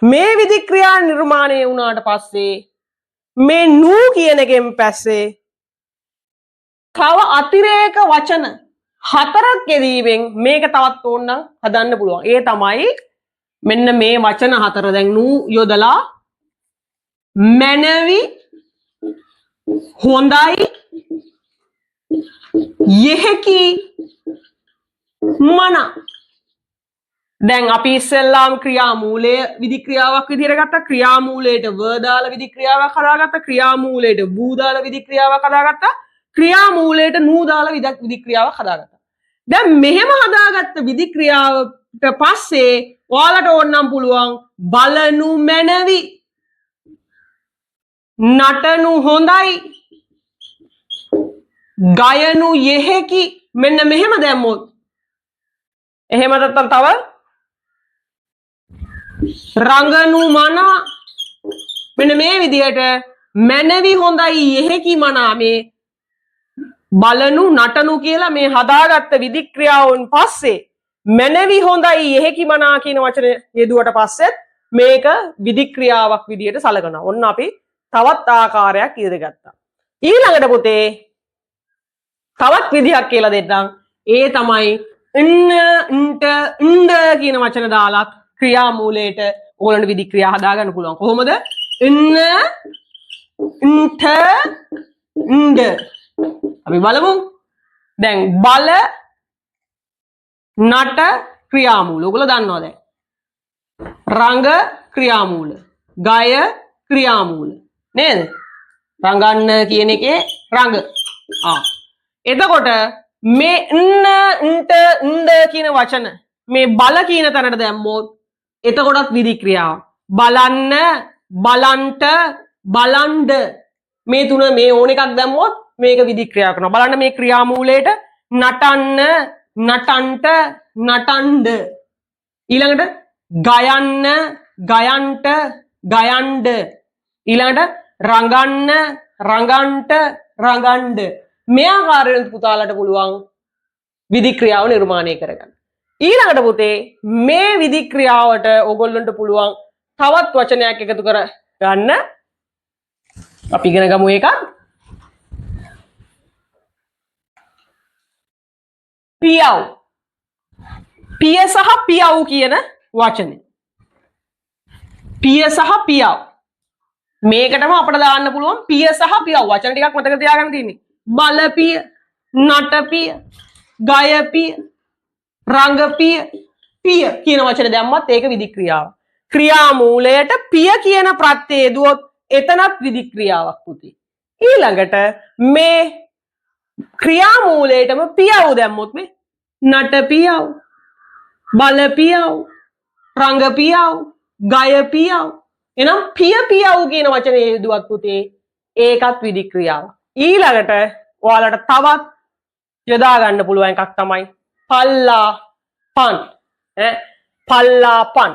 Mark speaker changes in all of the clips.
Speaker 1: මේ විධික්‍රියා නිර්මාණය වුණාට පස්සේ මේ නූ කියන එකෙන් පස්සේ තව අතිරේක වචන 4ක් යෙදීමෙන් මේක තවත් ඕනනම් හදන්න පුළුවන්. ඒ තමයි මෙන්න මේ වචන 4 දැන් නූ යොදලා මැනවි හොඳයි යෙහෙකි මන. දැන් අපි ඉස්සෙල්ලාම ක්‍රියාමූලය විධික්‍රියාවක් විදිහට ගත්තා. ක්‍රියාමූලයට ව දාලා විධික්‍රියාවක් හදාගත්තා. ක්‍රියාමූලයට බූ දාලා විධික්‍රියාවක් හදාගත්තා. ක්‍රියාමූලයට නූ දාලා විධික්‍රියාවක් හදාගත්තා. දැන් මෙහෙම හදාගත්ත විධික්‍රියාවට පස්සේ ඔයාලට ඕනනම් පුළුවන් බලනු මැනවි නටනු හොඳයි ගයනු යෙහෙකි මෙන්න මෙහෙම දැම්මොත් එහෙම නැත්නම් තව රංගනු මනා මෙන්න මේ විදිහට මැනවි හොඳයි යෙහෙකි මනා මේ බලනු නටනු කියලා මේ හදාගත්ත විධික්‍රියාවන් පස්සේ මැනවි හොඳයි යෙහෙකි මනා කියන වචන යෙදුවට පස්සෙත් මේක විධික්‍රියාවක් විදිහට සලකනවා. ඔන්න අපි තවත් ආකාරයක් ඉදිරියගත්තා. ඊළඟට පුතේ තවත් විදිහක් කියලා දෙන්නම්. ඒ තමයි න්ට කියන වචන දාලා ක්‍රියාමූලයට ඕලන විධික්‍රියා හදාගන්න පුළුවන්. කොහොමද? න්ට න්ඩ අපි බලමු. දැන් බල නට ක්‍රියාමූල ඔයගොල්ලෝ දන්නවා දැන්. රංග ක්‍රියාමූල, ගය ක්‍රියාමූල නේද? රංගන්න කියන එකේ රංග. එතකොට මේ න්ට න්ද කියන වචන මේ බල කියන තැනට දැම්මොත් එතකොටත් විධික්‍රියාව. බලන්න, බලන්ට, බලන්ඩ මේ තුන මේ ඕන එකක් දැම්මොත් මේක විධික්‍රියා කරනවා. බලන්න මේ ක්‍රියාමූලයට නටන්න, නටන්ට, නටන්ඩ. ඊළඟට ගයන්න, ගයන්ට, ගයන්ඩ. ඊළඟට රංගන්න, රංගන්ට, රංගන්ඩ. මේ ආකාරයෙන් පුතාලට පුළුවන් විධික්‍රියාව නිර්මාණය කරගන්න. ඊළඟට පුතේ මේ විධික්‍රියාවට ඕගොල්ලන්ට පුළුවන් තවත් වචනයක් එකතු කර ගන්න. අපි ඉගෙන ගමු එකක්. පියව්. පිය සහ පියව් කියන වචනේ. පිය සහ පියව්. මේකටම අපිට දාන්න පුළුවන් පිය සහ පියව්. වචන ටිකක් මතක තියාගන්න තියෙන්නේ. බලපිය, නටපිය, ගයපිය, රංගපිය, පිය කියන වචන දැම්මත් ඒක විධික්‍රියාව. ක්‍රියාමූලයට පිය කියන ප්‍රත්‍යය දුවොත් එතනත් විධික්‍රියාවක් පුතේ. ඊළඟට මේ ක්‍රියාමූලයටම පියව් දැම්මොත් මේ නටපියව්, බලපියව්, රංගපියව්, ගයපියව්. එහෙනම් පිය පියව් කියන වචනේ යෙදුවත් පුතේ ඒකත් විධික්‍රියාවක්. ඊළඟට ඔයාලට තවත් යොදා ගන්න පුළුවන් එකක් තමයි පල්ලා පන්. පල්ලා පන්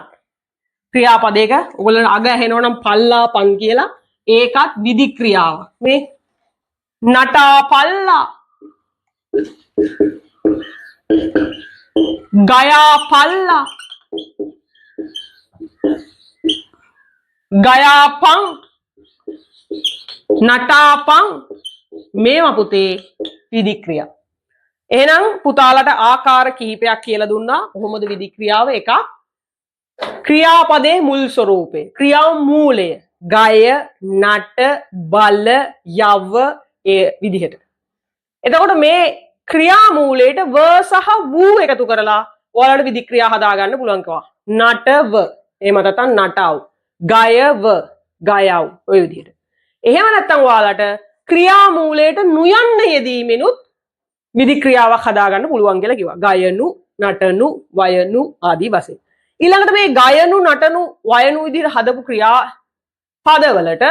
Speaker 1: ක්‍රියාපදයක ඔයගොල්ලෝ අග ඇහෙනවා නම් පල්ලා පන් කියලා ඒකත් විධික්‍රියාවක්. මේ නටා පල්ලා, ගයා පල්ලා, ගයා පන්, නටා පන් මේවා පුතේ විධික්‍රියා. එහෙනම් පුතාලට ආකාර කිහිපයක් කියලා දුන්නා. කොහොමද විධික්‍රියාව? එකක් ක්‍රියාපදයේ මුල් ස්වරූපය, ක්‍රියාමූලය, ගය, නට, බල, යව ඒ විදිහට. එතකොට මේ ක්‍රියාමූලයට ව සහ වූ එකතු කරලා ඔයාලට විධික්‍රියා හදාගන්න පුළුවන් කවා. නටව, එහෙම නැත්නම් නටව, ගයව, ගයව ඔය විදිහට. එහෙම නැත්නම් ඔයාලට ක්‍රියාමූලයට නුයන්න යෙදීමෙනුත් විධික්‍රියාවක් හදාගන්න පුළුවන් කියලා කිව්වා. ගයනු, නටනු, වයනු ආදී වශයෙන්. ඊළඟට මේ ගයනු, නටනු, වයනු විදිහට හදපු ක්‍රියා පදවලට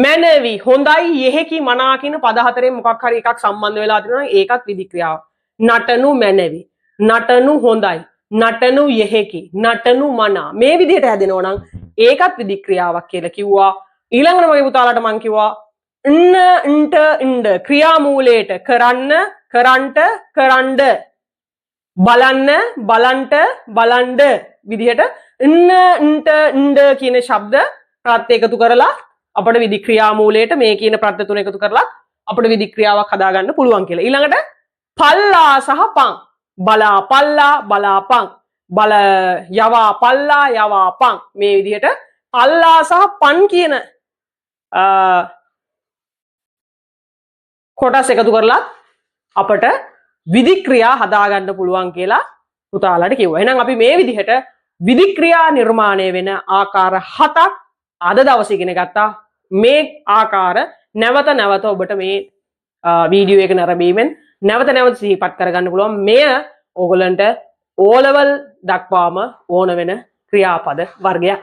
Speaker 1: මැනවි, හොඳයි, යෙහෙකි, මනා කියන පද හතරෙන් මොකක් හරි එකක් සම්බන්ධ වෙලා තියෙනවා නම් ඒකත් විධික්‍රියාවක්. නටනු මැනවි, නටනු හොඳයි, නටනු යෙහෙකි, නටනු මනා මේ විදිහට හැදෙනවා නම් ඒකත් විධික්‍රියාවක් කියලා කිව්වා. ඊළඟට මගේ පුතාලට මං කිව්වා න්ට න්ඩ ක්‍රියාමූලයට කරන්න, කරන්ට, කරන්ඩ, බලන්න, බලන්ට, බලන්ඩ විදිහට න්ට කියන ශබ්ද ප්‍රත්‍ය එකතු කරලා අපට විධික්‍රියා මූලයට මේ කියන ප්‍රත්‍ය තුන එකතු කරලා අපට විධික්‍රියාවක් හදාගන්න පුළුවන් කියලා. ඊළඟට පල්ලා සහ පං. බලා පල්ලා බලා පං. බල යවා පල්ලා යවා පං. මේ විදිහට පල්ලා සහ පන් කියන කොටස් එකතු කරලා අපට විධික්‍රියා හදාගන්න පුළුවන් කියලා පුතාලට කිව්වා. එහෙනම් අපි මේ විදිහට විධික්‍රියා නිර්මාණය වෙන ආකාර 7ක් අද දවසේ ඉගෙන ගත්තා. මේ ආකාර නැවත නැවත ඔබට මේ වීඩියෝ එක නරඹීමෙන් නැවත නැවත සිහිපත් කරගන්න පුළුවන්. මෙය ඕගලන්ට O level දක්වාම ඕන වෙන ක්‍රියාපද වර්ගයක්.